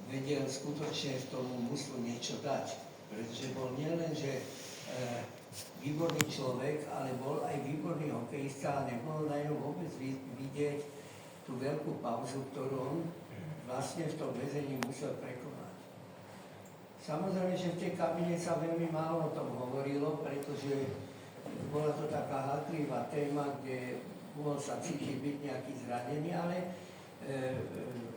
vedel skutočne v tomu mužstvu niečo dať. Pretože bol nielen, že výborný človek, ale bol aj výborný hokejista a nebolo na ňom vôbec vidieť tú veľkú pauzu, ktorú on vlastne v tom väzení musel prekonať. Samozrejme, že v tej kabine sa veľmi málo o tom hovorilo, pretože bola to taká háklivá téma, kde mohol sa cítiť byť nejaký zranený, ale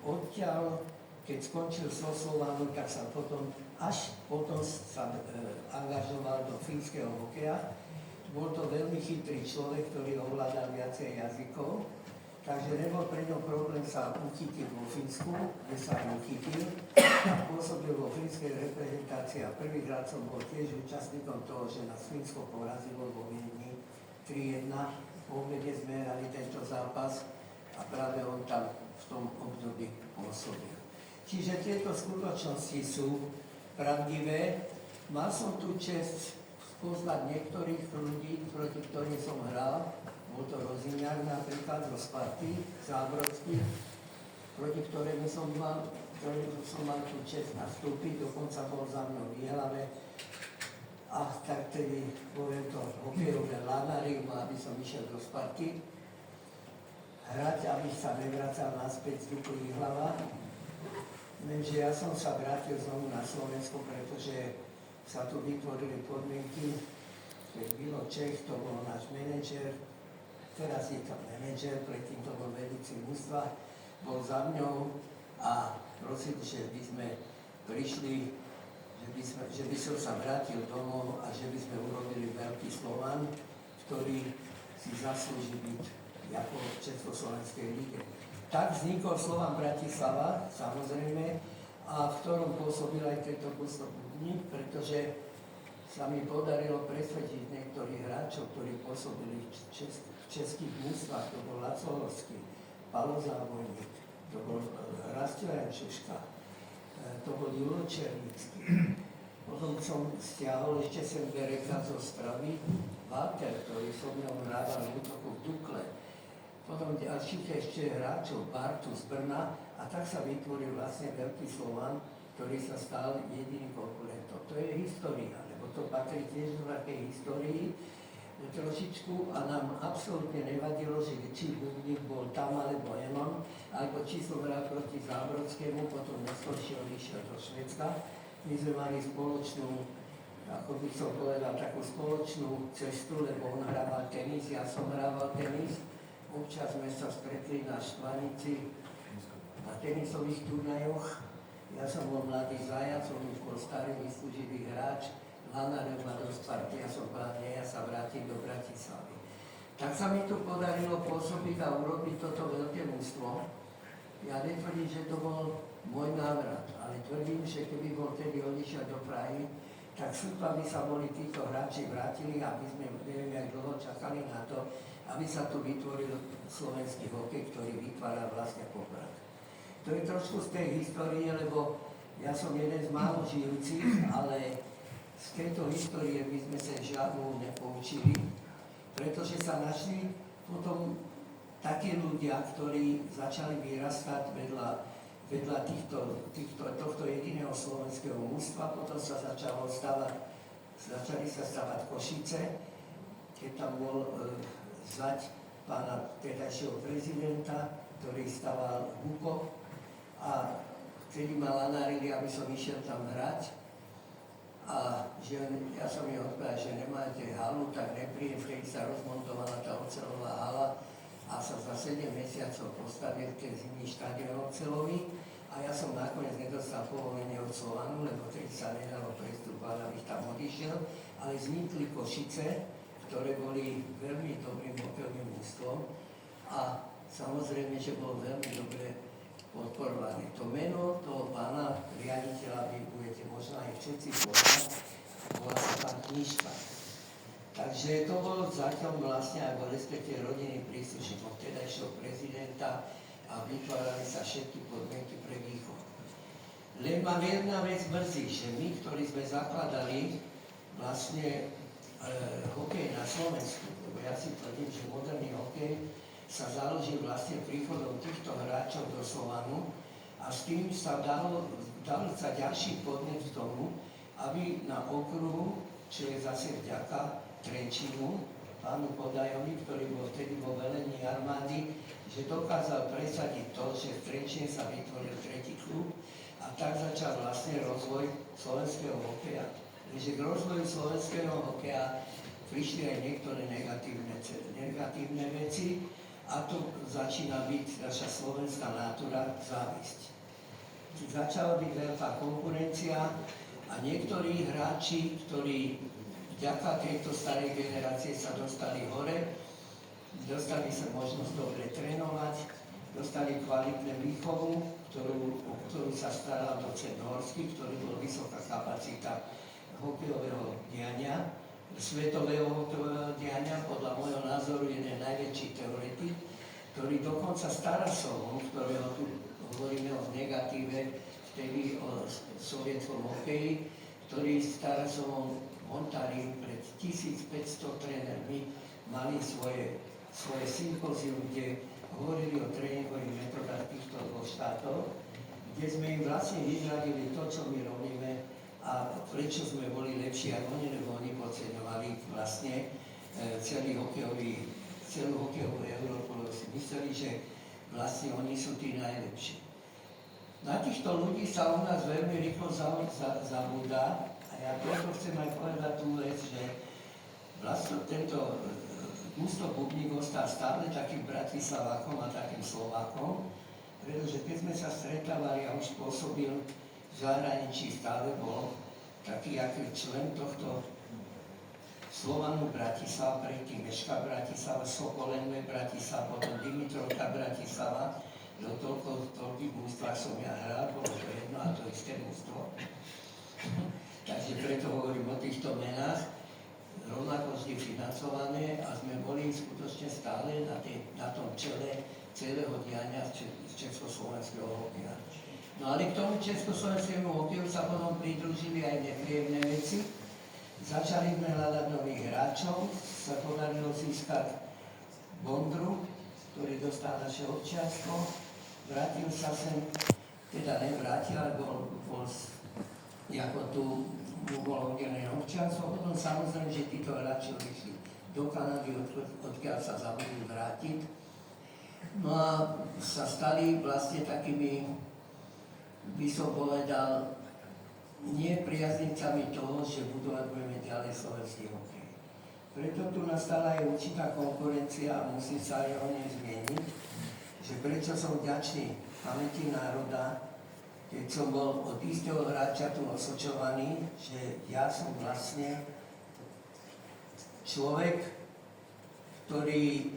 odtiaľ, keď skončil so Slovanom, tak sa potom, až potom sa angažoval do fínskeho hokeja. Bol to veľmi chytrý človek, ktorý ovládal viacej jazykov, takže nebol pre ňo problém sa uchytiť vo Fínsku, kde sa aj uchytil a pôsobil vo fínskej reprezentácii a prvýkrát som bol tiež účastníkom toho, že nás Fínsko porazilo vo Viedni 3-1. Po obede sme hrali tento zápas a práve on tam v tom období pôsobil. Čiže tieto skutočnosti sú pravdivé. Mal som tu čest spoznať niektorých ľudí, proti ktorým som hral. Bol to Roziniak napríklad zo Sparty, Zábrodský, proti ktorému som mal tú čest nastúpiť, dokonca bol za mnou v Jihlave. A tak tedy poviem to hokejové lanári, aby som išiel do Sparty hrať, aby sa nevracal naspäť z Duklu Jihlava. Lenže ja som sa vrátil znovu na Slovensko, pretože sa tu vytvorili podmienky, keď Bilo Čech, to bol náš manažer, teraz je to manažer, predtým to bol vedúci mužstva, bol za mňou a prosil, že by sme prišli, že by som sa vrátil domov a že by sme urobili veľký Slovan, ktorý si zaslúži byť ako v Československej lige. Tak vznikol Slovan Bratislava, samozrejme, a v ktorom pôsobil aj tento Gustav Bubník, pretože sa mi podarilo presvedčiť niektorých hráčov, ktorí pôsobili v českých mužstvách. To bol Laco Horský, Palo Zábojník, to bol Rastio Jančuška, to bol Julo Černický. Potom som stiahol ešte sem Bereka zo Stravy, Walter, ktorý som mňa hrával v útoku v Dukle. Potom ďalších ešte hráčov, Bartu z Brna, a tak sa vytvoril vlastne veľký Slovan, ktorý sa stal jediným konkurentom. To je história, lebo to patrí tiež do takej histórii trošičku a nám absolútne nevadilo, že či Bubník bol tam alebo Enon, alebo či som hral proti Zábrodskému, potom neskôršie išiel do Švédska. My sme mali spoločnú, ako by som povedal, takú spoločnú cestu, lebo on hrával tenis, ja som hrával tenis. Občas sme sa stretli na Štvanici na tenisových turnajoch. Ja som bol mladý zajac, on už bol starý, vyslúživý hráč. Lanarel ma do Sparty, ja som povedal, nie, ja sa vrátim do Bratislavy. Tak sa mi tu podarilo pôsobiť a urobiť toto veľké mužstvo. Ja netvrdím, že to bol môj návrat, ale tvrdím, že keby bol tedy odišiel do Prahy, tak súdva by sa boli títo hráči vrátili, aby sme, neviem, jak dlho čakali na to, aby sa tu vytvoril slovenský hokej, ktorý vytvára vlastne Poprad. To je trošku z tej histórie, lebo ja som jeden z málo žijúcich, ale z tejto histórie by sme sa žiadnu nepoučili, pretože sa našli potom takí ľudia, ktorí začali vyrastať vedľa tohto jediného slovenského mužstva, potom sa začali sa stavať Košice, keď tam bol zať pána tedajšieho prezidenta, ktorý staval Huko a vtedy ma lanárili, aby som išiel tam hrať. A že ja som mi odpovedal, že nemáte halu, tak nepríjem, vtedy sa rozmontovala tá oceľová hala a sa za 7 mesiacov postavil ten zimný štadión oceľový a ja som nakoniec nedostal povolenie od Slovanu, lebo vtedy sa nedalo prestúpať, abych tam odišiel, ale vznikli Košice, ktoré boli veľmi dobrým hokejovým mužstvom a samozrejme, že bolo veľmi dobre podporované. To meno toho pána riaditeľa vy budete možno aj všetci poznať, volá sa pán Knižka. Takže to bol zatiaľ vlastne, alebo respektíve rodinný príslušník vtedajšieho prezidenta a vytvárali sa všetky podmienky pre východ. Len mám jedna vec mrzí, že my, ktorí sme zakladali vlastne hokej na Slovensku, lebo ja si tvrdím, že moderný hokej sa založil vlastne príchodom týchto hráčov do Slovanu, A s tým sa dal sa ďalší podnet k tomu, aby na okruhu, čo je zase vďaka Trenčínu, pánu Kodajovi, ktorý bol vtedy vo velení armády, že dokázal presadiť to, že v Trenčíne sa vytvoril tretí klub a tak začal vlastne rozvoj slovenského hokeja. Takže k rozvoju slovenského hokeja prišli aj niektoré negatívne veci a to začína byť naša slovenská nátura závisť. Začala byť veľká konkurencia a niektorí hráči, ktorí vďaka tejto starej generácie sa dostali hore, dostali sa možnosť dobre trénovať, dostali kvalitnú výchovu, o ktorú sa staral docent Horský, ktorý bol vysoká kapacita hokejového diania, svetového hokejového diania, podľa môjho názoru jeden najväčší teoretik, ktorý dokonca s Tarasovom, ktorého tu hovoríme o negatíve, vtedy o sovietskom hokeji, ktorý s Tarasovom Montári pred 1500 trénermi mali svoje sympózium, kde hovorili o tréningových metodách týchto dvoch štátov, kde sme im vlastne vyzradili to, čo my robíme a prečo sme boli lepší ako oni, lebo oni podceňovali vlastne celú hokejovú Európu, lebo si mysleli, že vlastne oni sú tí najlepší. Na týchto ľudí sa u nás veľmi rýchlo zabúda a ja preto chcem aj povedať tú vec, že vlastne tento Gusto Bubník ostal stále takým Bratislavákom a takým Slovákom, pretože keď sme sa stretávali a už pôsobil v zahraničí, stále bol taký aký člen tohto Slovanu Bratislava, predtým Meška Bratislava, Sokolenme Bratislava, potom Dimitrovka Bratislava, do toľkých mústvách som ja hral, bolo to jedno a to isté mústvo. Takže preto hovorím o týchto menách, rovnako vždy financované a sme boli skutočne stále na tom čele celého diania z československého hokeja. No ale k tomu československému hokeju sa potom pridružili aj nepríjemné veci. Začali sme hľadať nových hráčov, sa podarilo získať Bondru, ktorý dostal naše občianstvo, vrátil sa sem, teda nevrátil, ale bol ako tu mu bolo udelené občianstvo, potom samozrejme, že títo hráči odišli do Kanady, odkiaľ sa zabudli vrátiť. No a sa stali vlastne takými, by som povedal, nie priaznicami toho, že budujeme ďalej slovenský hokej. Preto tu nastala aj určitá konkurencia a musím sa aj o nej zmieniť, že prečo som vďačný pamäti národa, keď som bol od istého hráča tu osočovaný, že ja som vlastne človek, ktorý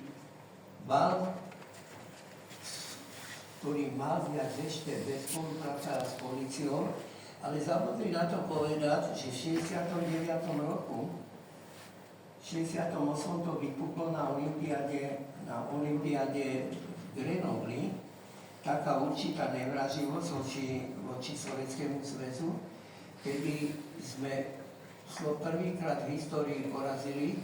mal viac ešte bez spolupráca s políciou, ale zabudli na to povedať, že v 69. roku, v 68. to vypuklo na olympiáde v Grenobli, taká určitá nevraživosť voči Sovietskému zväzu, kedy sme prvýkrát v histórii porazili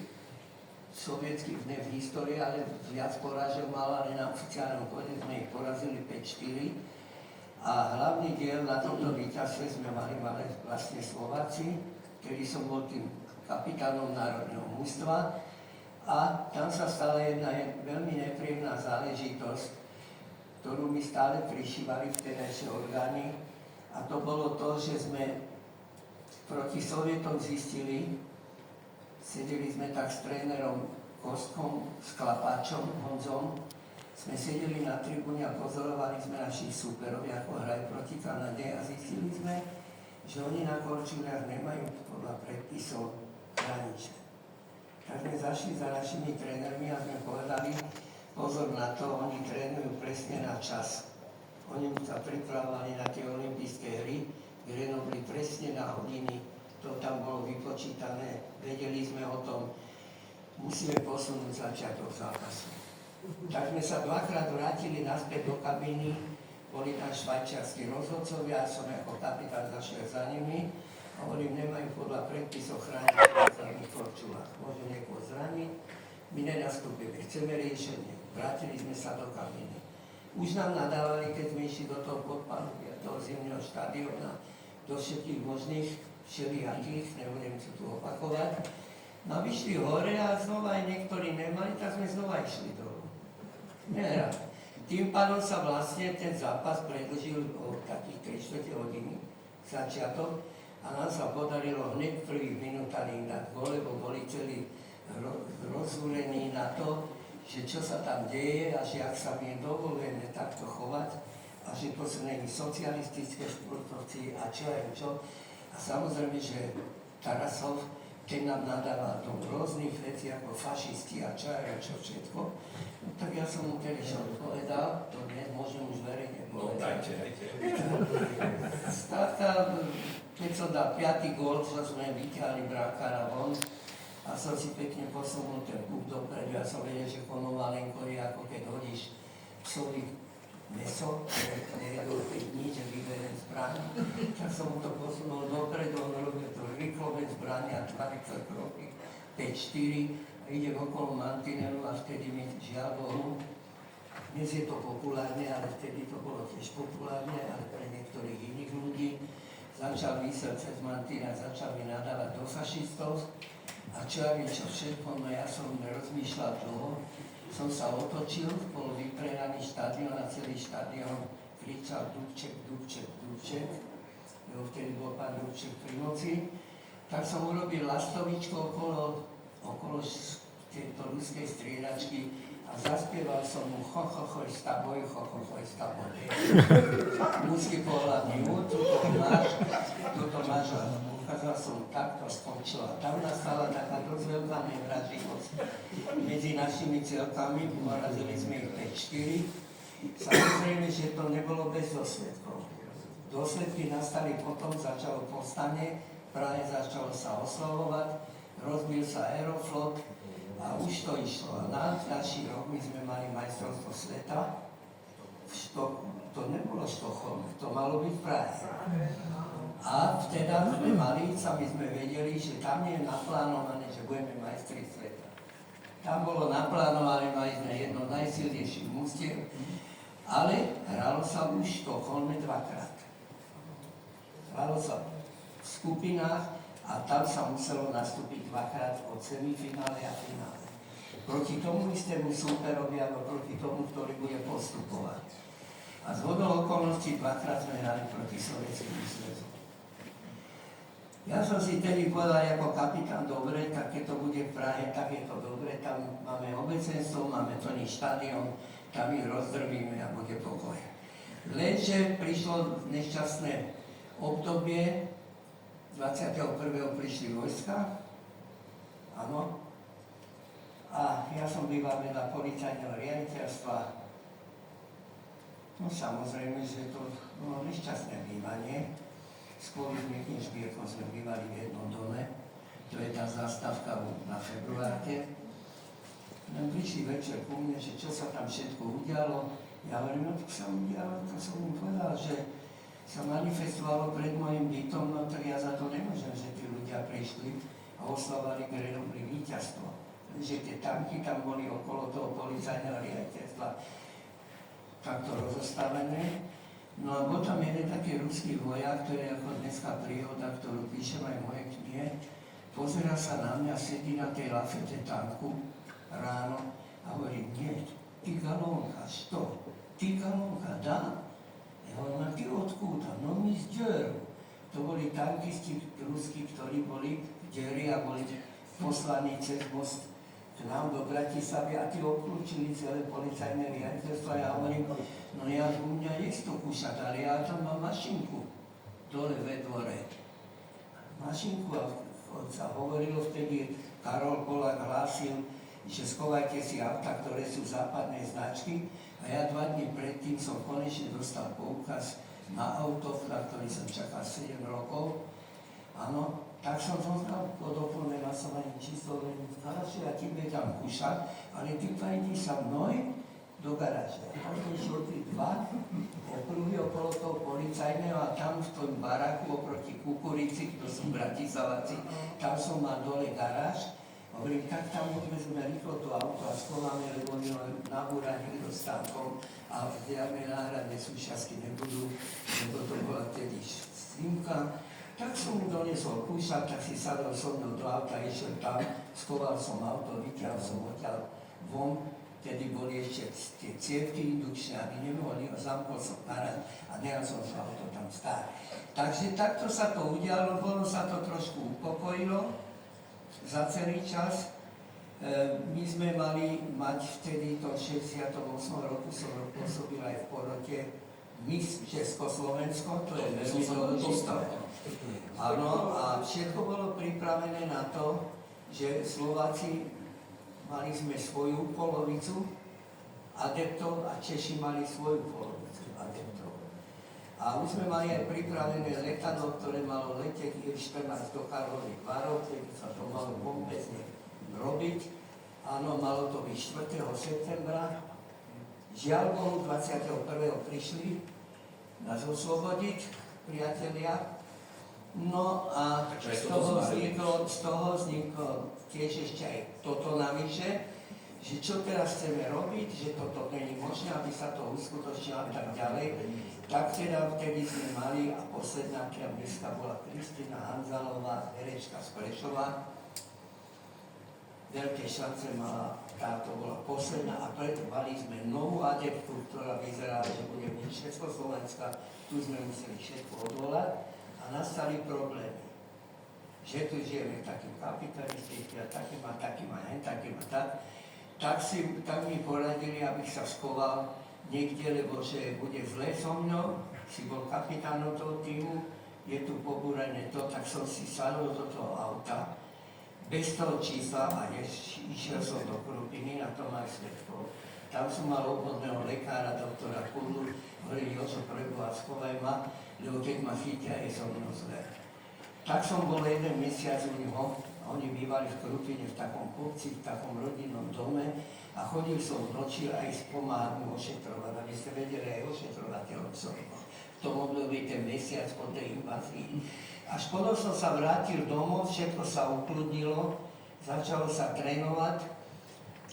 sovietských, ne v histórii, ale viac porážok mal, ale na oficiálnom kóde sme ich porazili 5-4. A hlavný diel na tomto víťazstve sme mali vlastne Slováci, kedy som bol tým kapitánom národného mužstva a tam sa stala jedna veľmi nepríjemná záležitosť, ktorú mi stále prišívali vtedajšie orgány, a to bolo to, že sme proti Sovietom zistili, sedeli sme tak s trénerom Kostkom, s Klapáčom, Honzom, sme sedeli na tribúne a pozorovali sme našich súperov, ako hrajú proti Kanade a zistili sme, že oni na korčuliach nemajú podľa predpisov hranice. Tak sme zašli za našimi trénermi a sme povedali, pozor na to, oni trénujú presne na čas. Oni sa pripravovali na tie olympijské hry, Grenobli presne na hodiny, to tam bolo vypočítané, vedeli sme o tom, musíme posunúť začiatok zápasu. Tak sme sa dvakrát vrátili naspäť do kabíny, boli tam švajčiarskí rozhodcovia, som ako kapitán zašiel za nimi, a hovorím, nemajú podľa predpisov chrániť v zadných korčulách, môžu niekoho zraniť, my nenastúpili, chceme riešenie. Vrátili sme sa do kabíny. Už nám nadávali, keď sme išli do toho podpaludia, toho zimného štadióna, do všetkých možných všelijakých, nebudem sa tu opakovať. No vyšli hore a znova aj niektorí nemali, tak sme znova išli dolu. Nehrať. Tým pádom sa vlastne ten zápas predĺžil o takých 3/4 hodiny začiatok a nám sa podarilo hneď v prvých minútach im dať gól, lebo boli celí rozúrení na to, že čo sa tam deje a že ak sa my dovolujeme takto chovať a že to sú není socialistické športovci a čo aj čo. A samozrejme, že Tarasov, keď nám nadával do rôznych vecí ako fašisti a čo aj čo všetko, no, tak ja som mu tedy odpovedal, to dnes môžem už verejne povedať. Keď som dal 5. gól, čo sme vyťahli brankára von, a som si pekne posunul ten puk dopredu. Ja som vedel, že Konovalenko je ako keď hodíš psovi meso, ktoré nejedol 5 dní, že vyberiem zbraň. Tak som mu to posunul dopredu, on robil to rýchlo bez zbraň a 20 kroky, 5-4, a idem okolo mantinelu a vtedy mi žiaľ Bohu. Dnes je to populárne, ale vtedy to bolo tiež populárne, ale pre niektorých iných ľudí. Začal mysel cez mantinel, začal mi nadávať do fašistov. A čo ja viem, čo všetko, no ja som rozmýšľal dlho, som sa otočil, bol vypredaný štadión a celý štadión kričal Dubček, Dubček, Dubček, lebo vtedy bol pán Dubček pri moci, tak som urobil lastovičku okolo tejto ruskej striedačky a zaspieval som mu chochochoj s taboj, chochochoj s taboj. Mužský pohľadný úd, toto máš, ukázal som takto skončila. Tam nastala taká dosť veľká nevraživosť medzi našimi celkami, porazili sme ich 5-4. Samozrejme, že to nebolo bez dôsledkov. Dôsledky nastali potom, začalo povstanie, práve začalo sa oslavovať, rozbil sa Aeroflot a už to išlo. A na ďalší rok my sme mali majstrovstvo sveta. To nebolo v Štokholme, to malo byť v Prahe. A vtedy sme mali, sami sme vedeli, že tam je naplánované, že budeme majstri sveta. Tam bolo naplánované, mali sme jedno najsilnejších mústiev, ale hralo sa už v Štokholme 2-krát. Hralo sa v skupinách a tam sa muselo nastúpiť 2-krát od semifinále a finále. Proti tomu istému súperovi alebo proti tomu, ktorý bude postupovať. A z hodou okolností 2-krát sme hrali proti Sovietskému zväzu. Ja som si tedy povedal ako kapitán, dobre, tak keď to bude v Prahe, tak je to dobre, tam máme obecenstvo, máme plný štadión, tam ich rozdrvíme a bude pokoj. Lenže prišlo nešťastné obdobie, 21. prišli vojska, áno, a ja som býval vedľa policajného riaditeľstva. No samozrejme, že to bolo nešťastné bývanie. Skôr s Mikým Špírkom sme bývali v jednom dome, to je tá zastávka na Februárke. Len prišli večer ku mne, že čo sa tam všetko udialo. Ja hovorím, no to sa udialo, to som mu povedal, že sa manifestovalo pred mojim bytom, no tak ja za to nemôžem, že tí ľudia prišli a oslavovali Grenovli víťazstvo. Že tie tanky tam boli okolo toho policajného riaditeľstva takto rozostavené. No a bol tam jeden taký ruský vojak, ktorý ako dneska príhoda, ktorú píšem aj v mojej knihe, pozerá sa na mňa, sedí na tej lafete tanku ráno a hovorí, nie, ty galónka, što? Ty galónka, dá? Ja hovorím, a ty odkúda? No my z Džeru. To boli tankisti ruskí, ktorí boli v Džeri a boli poslaní cez most k nám do Bratislavy a tí obklúčili celé policajné riaditeľstvo a ja hovorím, no ja u mňa je to kúšať, ale ja tam mám mašinku dole ve dvore. Mašinku a sa hovorilo vtedy, Karol Polák hlásil, že schovajte si auta, ktoré sú západnej značky a ja 2 dní predtým som konečne dostal poukaz na auto, na ktorý som čakal 7 rokov. Áno, tak som zoznal po doplné hlasovanie číslo, staršie a tím je tam kúšať, ale ty idí sa mnou do garáže. A tam išlo tí 2 okruhy okolo toho policajného a tam v tom baraku oproti Kukurici, to sú Bratislavaci, tam som mal dole garáž. A Hovorím, tak tam odvezme rýchlo to auto a schováme, lebo oni nabúra niekto stánkom a žiadne náhradné súčiastky nebudú, lebo to bola vtedy zimka. Tak som mu donesol kúšak, tak si sadol so mnou do auta, išiel tam, schoval som auto, vyťahol som odtiaľ von, vtedy boli ešte tie cievky indukčné, aby nemohli, zamkol som naraz a nechal som sa auto tam stáť. Takže takto sa to udialo, ono sa to trošku upokojilo za celý čas. My sme mali mať vtedy to 68. roku, som pôsobil aj v porote MIS Československo, to je veľmi dôležité. Áno, a všetko bolo pripravené na to, že Slováci mali sme svoju polovicu adeptov a Češi mali svoju polovicu adeptov. A už sme mali aj pripravené letadlo, ktoré malo letieť Il-14 do Karlových Varov, keď sa to malo bombezne robiť. Áno, malo to byť 4. septembra. Žiaľ Bohu, 21. prišli nás oslobodiť, priatelia. No a z toho vzniklo tiež ešte aj toto navyše, že čo teraz chceme robiť, že toto není možné, aby sa to uskutočnilo a tak ďalej. Tak teda vtedy sme mali, a posledná dneska bola Kristina Hanzalová, herečka z Prešova. Veľké šance mala, táto bola posledná a preto mali sme novú adeptu, ktorá vyzerala, že bude byť Československá. Tu sme museli všetko odvolať a nastali problémy. Že tu žijeme takým kapitalistickým, takým a takým a tak. Tak mi poradili, abych sa schoval niekde, lebo že bude zle so mnou, si bol kapitánom toho týmu, je tu pobúrené to, tak som si sadol do toho auta, bez toho čísla a išiel som do Krupiny, na tom aj svedkov. Tam som mal obvodného lekára, doktora Kudlu, hovorili, Jožo, preboha, schovaj ma, lebo keď ma chytia, je so mnou zle. Tak som bol jeden mesiac u neho. Oni bývali v Krupine v takom kopci, v takom rodinnom dome a chodil som v noči aj pomáhať mu ošetrovať, aby ste vedeli aj ošetrovať telocovno. V tom období ten mesiac po tej invázii. Až potom som sa vrátil domov, všetko sa ukludnilo, začalo sa trénovať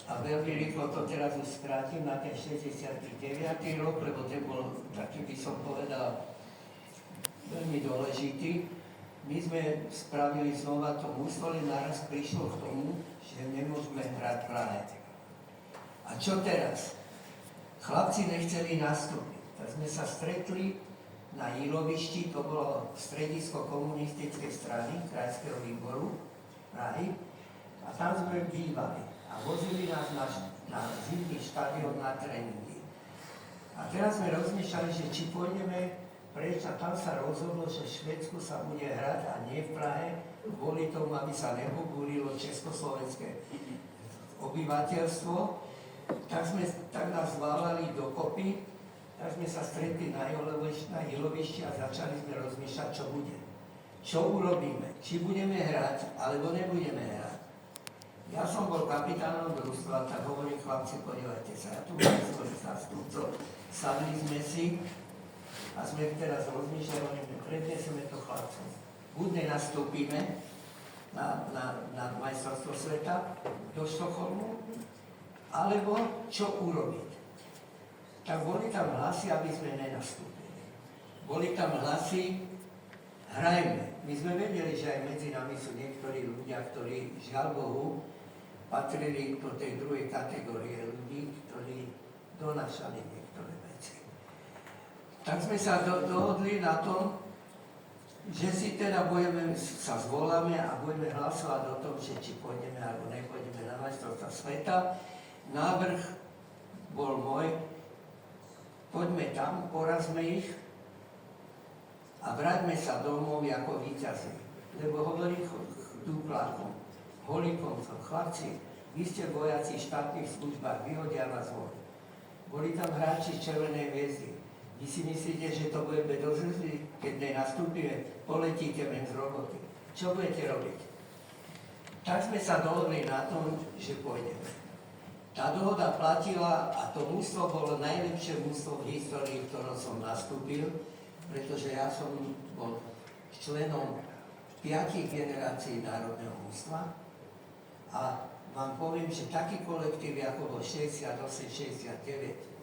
a veľmi rýchlo to teraz už skrátim na ten 69. rok, lebo ten bol, taký by som povedal, veľmi dôležitý. My sme spravili znova to mústvo, len naraz prišlo k tomu, že nemôžeme hrať v Prahe. A čo teraz? Chlapci nechceli nastúpiť. Tak sme sa stretli na Ilovišti, to bolo stredisko komunistickej strany, krajského výboru Prahy. A tam sme bývali. A vozili nás na zimný štadión na tréningy. A teraz sme rozmýšľali, že či pôjdeme preč a tam sa rozhodlo, že v Švédsku sa bude hrať a nie v Prahe, kvôli tomu, aby sa nepobúrilo československé obyvateľstvo. Tak nás zválali dokopy, tak sme sa stretli na Ilovišti a začali sme rozmýšľať, čo bude. Čo urobíme? Či budeme hrať, alebo nebudeme hrať. Ja som bol kapitánom družstva, tak hovorím, chlapci, podívajte sa, ja tu mám svojich zástupcov. Sadli sme si, a sme teraz rozmýšľali, že predneseme to chlapcom. Buď nenastúpime na majstrovstvo sveta do Štokholmu, alebo čo urobiť. Tak boli tam hlasy, aby sme nenastúpili. Boli tam hlasy, hrajme. My sme vedeli, že aj medzi nami sú niektorí ľudia, ktorí, žiaľ Bohu, patrili do tej druhej kategórie ľudí, ktorí donášali niektoré veci. Tak sme sa dohodli na tom, že si teda sa zvoláme a budeme hlasovať o tom, že či pôjdeme alebo nepôjdeme na majstrovstvá sveta. Návrh bol môj, poďme tam, porazme ich a vráťme sa domov ako víťazi. Lebo hovorím duplákom, holíkoncom, chlapci, vy ste vojaci v štátnych službách, vyhodia vás von. Boli tam hráči Červenej hviezdy. Vy si myslíte, že to budeme dozrieť, keď nenastúpime, poletíte ven z roboty. Čo budete robiť? Tak sme sa dohodli na tom, že pôjdeme. Tá dohoda platila a to mužstvo bolo najlepšie mužstvo v histórii, v ktorom som nastúpil, pretože ja som bol členom 5 generácií národného mužstva A vám poviem, že taký kolektív ako bol 68-69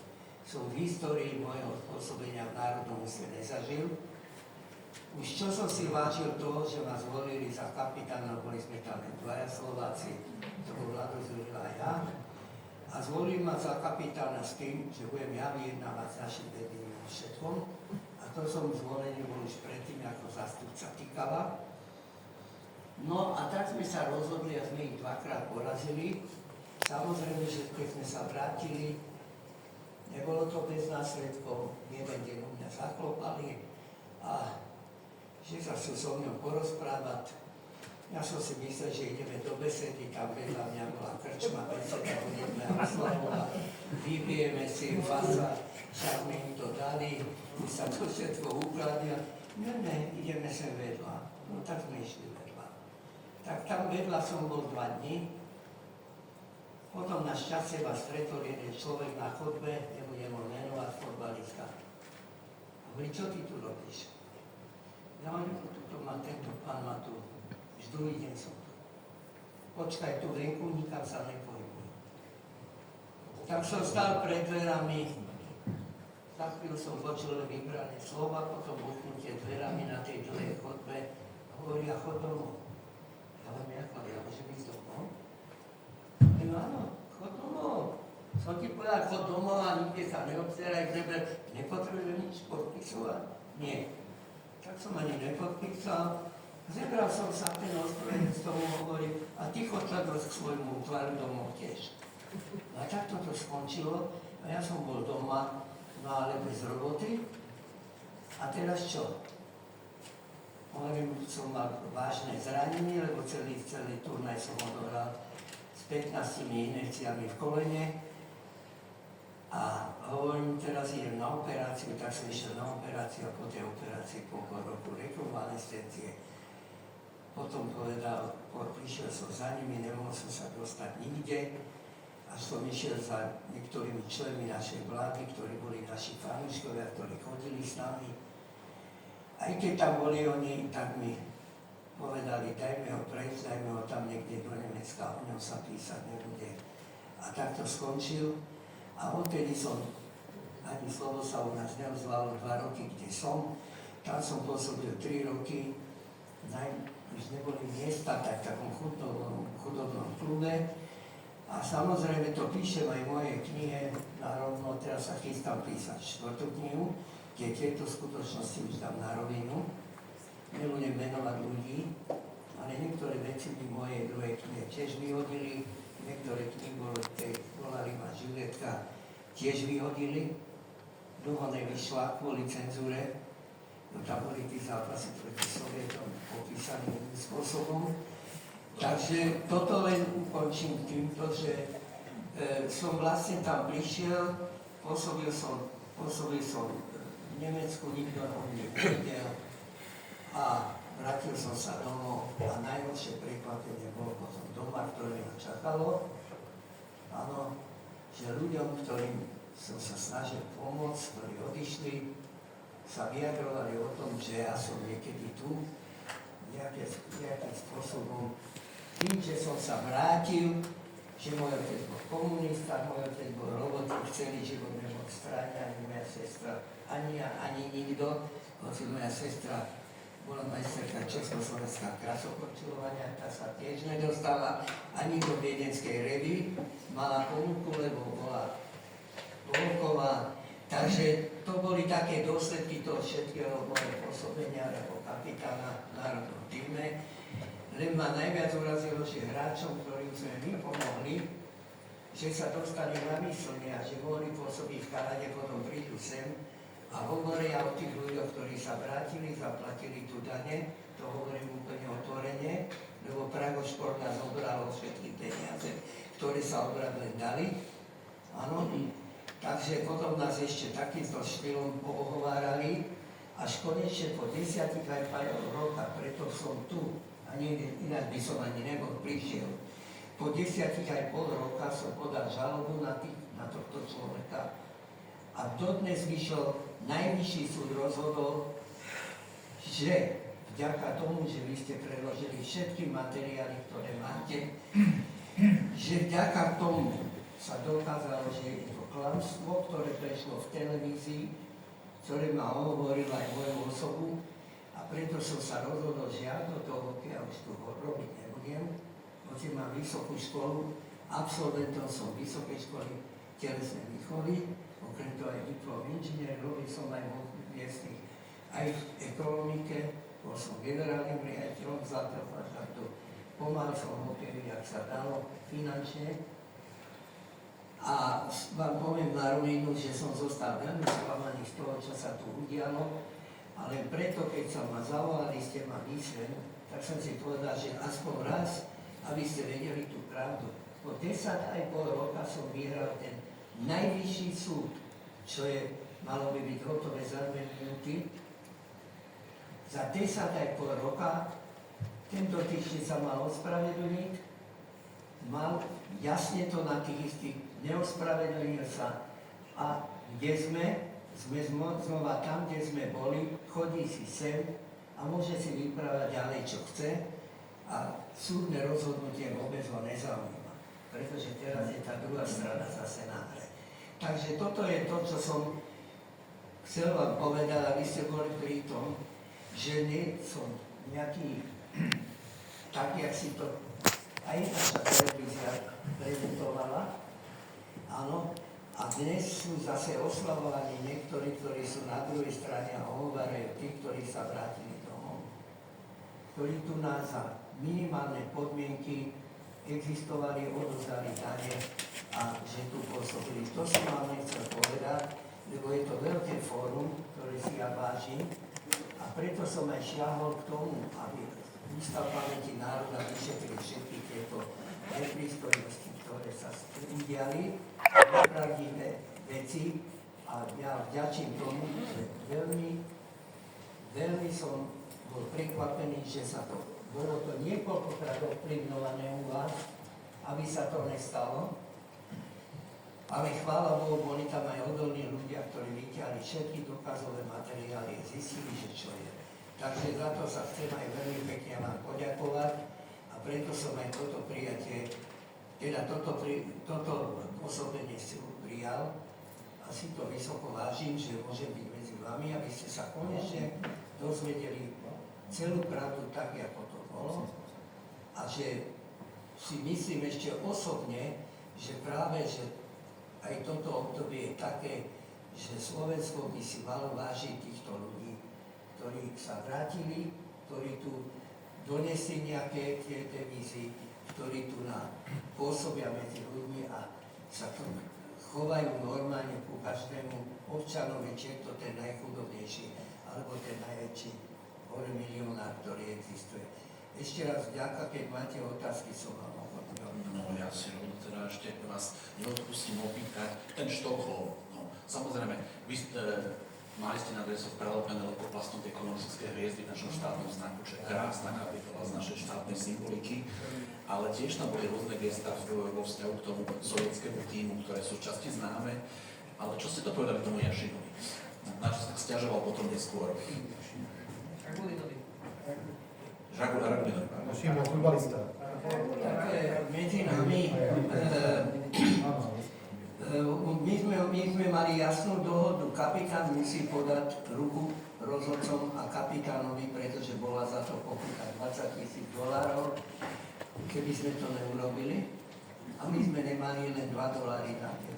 som v histórii môjho pôsobenia v Národnom ústve nezažil. Už čo som si vážil toho, že ma zvolili za kapitána, boli sme tam len dvaja Slováci, to bol Vlado Zurila a ja. A zvolili ma za kapitána s tým, že budem ja vyjednávať s našim vedením o všetkom. A to som zvolený bol už predtým ako zástupca Tikala. No a tak sme sa rozhodli a sme ich dvakrát porazili. Samozrejme, že keď sme sa vrátili, nebolo to bez následkov. Jeden deň u mňa zaklopali a že sa chcú so mnou porozprávať. Ja som si myslel, že ideme do besedy, tam vedľa mňa bola krčma, beseda, budeme oslavovať, vypijeme si fasa, však mi im to dali, my sa to všetko ukladia. Ne, ideme sem vedľa. No tak sme išli vedľa. Tak tam vedľa som bol 2 dní. Potom na šťastie ma stretol jeden človek na chodbe, nebudem ho menovať, fotbalista. Hovorí, čo ty tu robíš? Ja hovorím, tuto má tento pán, má tu. Už druhý deň som tu. Počkaj, tu venku nikam sa nepohybuj. Tak som stál pred dverami, za chvíľu som počul vybrané slova, potom buchnutie dverami na tej dlhej chodbe. Hovorí, a chod domov. Ja hovorím, ako, ja môžem ísť domov? No áno, chod domov. Som ti povedal, chod domov a nikde sa neobzeraj, nepotrebujem nič podpisovať. Nie. Tak som ani nepodpísal. Zebral som sa ten ostrojenec tomu hovorím a ty chod sa k svojmu útvaru domov tiež. A tak toto skončilo a ja som bol doma, no ale bez roboty. A teraz čo? Hovorím, som mal vážne zranenie, lebo celý turnaj som odohral s 15 inekciami v kolene. A hovorím, teraz idem na operáciu, tak som išiel na operáciu a po tej operácii po roku rekonvalescencie. Potom povedal, prišiel som za nimi, nemohol som sa dostať nikde. Až som išiel za niektorými členmi našej vlády, ktorí boli naši fanúškovia, ktorí chodili s nami. Aj keď tam boli oni, tak mi povedali, dajme ho prejsť, dajme ho tam niekde do Nemecka, o ňom sa písať nebude. A tak to skončil. A odtedy som, ani slovo sa u nás neozvalo 2 roky, kde som. Tam som pôsobil 3 roky. Už neboli miesta tak v takom chudobnom klube. A samozrejme to píšem aj v mojej knihe, narovno, teraz sa chystám písať 4. knihu, kde tieto skutočnosti už dám na rovinu. Nebudem menovať ľudí, ale niektoré veci by mojej druhej knihe tiež vyhodili, niektoré knihy volali ma Žiletka, tiež vyhodili. Dlho nevyšla kvôli cenzúre. Tam boli tí zápasy proti Sovietom popísaný iným spôsobom. Takže toto len ukončím týmto, že som vlastne tam prišiel, pôsobil som v Nemecku, nikto o mne nevedel a vrátil som sa domov a najhoršie prekvapenie bolo potom doma, ktoré ma čakalo. Áno, že ľuďom, ktorým som sa snažil pomôcť, ktorí odišli, sa vyjadrovali o tom, že ja som niekedy tu, nejakým spôsobom, tým, že som sa vrátil, že môj otec bol komunista, môj otec bol robotník, celý život nebol v strane, ani moja sestra, ani ja, ani nikto, hoci moja sestra bola majsterka Československá krasokorčulovania, tá sa tiež nedostala ani do viedenskej revy, mala ponuku, lebo bola Volková. Takže to boli také dôsledky toho všetkého mojho pôsobenia ako kapitána v národnom týme. Len ma najviac urazilo, že hráčom, ktorým sme my pomohli, že sa dostali na myslenie a že mohli pôsobiť v Kanade, potom prídu sem a hovoria o tých ľuďoch, ktorí sa vrátili, zaplatili tu dane, to hovorím úplne otvorene, lebo Pragošport nás obralo všetky peniaze, ktoré sa obradle dali. Áno, takže potom nás ešte takýmto štýlom poohovárali, až konečne po 10 aj 5 roka, preto som tu, a ináč by som ani nebol prišiel. Po 10 aj pol roka som podal žalobu na tohto človeka a dodnes vyšiel najvyšší súd rozhodol, že vďaka tomu, že vy ste predložili všetky materiály, ktoré máte, že vďaka tomu sa dokázalo, že je to klamstvo, ktoré prešlo v televízii, ktoré ma hovoril aj moju osobu, a preto som sa rozhodol, že ja do toho hokeja už tu robiť nebudem, hoci mám vysokú školu, absolventom som vysokej školy telesnej výchovy, okrem toho aj diplom inžinier, robil som aj vo miestnych, aj v ekonomike, bol som generálnym riaditeľom Zlatého flaštartu, pomáhal som hokeju, jak sa dalo finančne. A vám poviem na rovinu, že som zostal veľmi sklamaný z toho, čo sa tu udialo, ale preto, keď sa ma zavolali, ste ma myslen, tak som si povedal, že aspoň raz, aby ste vedeli tú pravdu. Po 10,5 roka som vyhral ten najvyšší súd, čo je, malo by byť hotové za 2 minúty. Za 10,5 roka ten dotyčný sa mal ospravedlniť, mal jasne to na tých istých, neospravedlnil sa. A kde sme? Sme znova tam, kde sme boli, chodí si sem a môže si vyprávať ďalej, čo chce. A súdne rozhodnutie vôbec ho nezaujíma, pretože teraz je tá druhá strana zase na hre. Takže toto je to, čo som chcel vám povedať, aby ste boli pri tom, že nie som nejaký tak, jak si to aj naša televízia prezentovala. Áno, a dnes sú zase oslavovaní niektorí, ktorí sú na druhej strane a hovorajú tí, ktorí sa vrátili domov, ktorí tu nás za minimálne podmienky existovali, odozdali dane a že tu pôsobili. To som vám nechcel povedať, lebo je to veľké fórum, ktoré si ja vážim, a preto som aj šiahol k tomu, aby Ústav pamäti národa vyšetril všetky tieto neprístojnosti, ktoré sa udiali, nepravdivé veci, a ja vďačím tomu, že veľmi som bol prekvapený, že sa to, bolo to niekoľkokrát ovplyvňované u vás, aby sa to nestalo. Ale chvála Bohu, boli tam aj odolní ľudia, ktorí vyťahli všetky dôkazové materiály a zistili, že čo je. Takže za to sa chcem aj veľmi pekne vám poďakovať, a preto som aj toto prijatie, teda toto pôsobenie si prijal a si to vysoko vážim, že môžem byť medzi vami, aby ste sa konečne dozvedeli celú pravdu tak, ako to bolo, a že si myslím ešte osobne, že práve, že aj toto obdobie je také, že Slovensko by si malo vážiť týchto ľudí, ktorí sa vrátili, ktorí tu donesli nejaké tie devízy, ktorí tu pôsobia medzi ľuďmi a sa tu chovajú normálne ku každému občanovi, či je to ten najchudobnejší, alebo ten najväčší milionár, ktorý existuje. Ešte raz vďaka, keď máte otázky, som vám ochotný. No ja si teda ešte vás neodpustím opýtať. Ten Štokholm, no samozrejme, vy mali ste na dresoch prelepené lepoplastom tie komunistické hviezdy v našom štátnom znaku, čo je krásna kapitola z našej štátnej symboliky, ale tiež tam boli rôzne gestá vo vzťahu k tomu sovietskému tímu, ktoré sú časti známe. Ale čo ste to povedali tomu Jašinovi? Na čo sa sťažoval potom neskôr? Žagulinovi. Naším futbalista. Medzi nami, my sme mali jasnú dohodu. Kapitán musí podať ruku rozhodcom a kapitánovi, pretože bola za to pokuta $20,000. Keby sme to neurobili, a my sme nemali len $2 na to.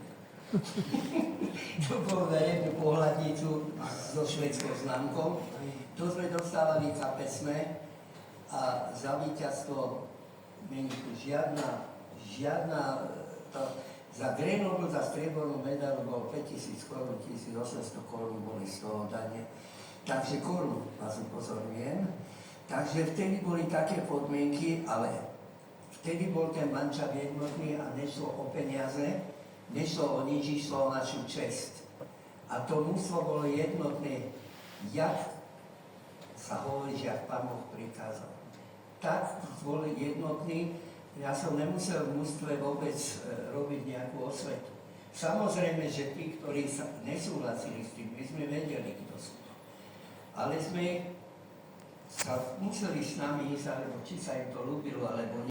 To bolo za jednu pohľadnicu so švédskou známkou. To sme dostávali za pesme a za víťazstvo není tu žiadna za Grenoble, za striebornú medailu bol 5,000 korún, 1,800 korún boli z toho dane. Takže korún vás upozorňujem. Takže vtedy boli také podmienky, ale vtedy bol ten mančaft jednotný a nešlo o peniaze, nešlo o nič, išlo o našu česť. A to mužstvo bolo jednotné, jak sa hovorí, že ak Pán Boh prikázal. Tak boli jednotní, ja som nemusel v mužstve vôbec robiť nejakú osvetu. Samozrejme, že tí, ktorí sa nesúhlasili s tým, my sme vedeli, kto sú to. Ale sme sa museli s nami ísť, alebo či sa im to ľúbilo, alebo nie.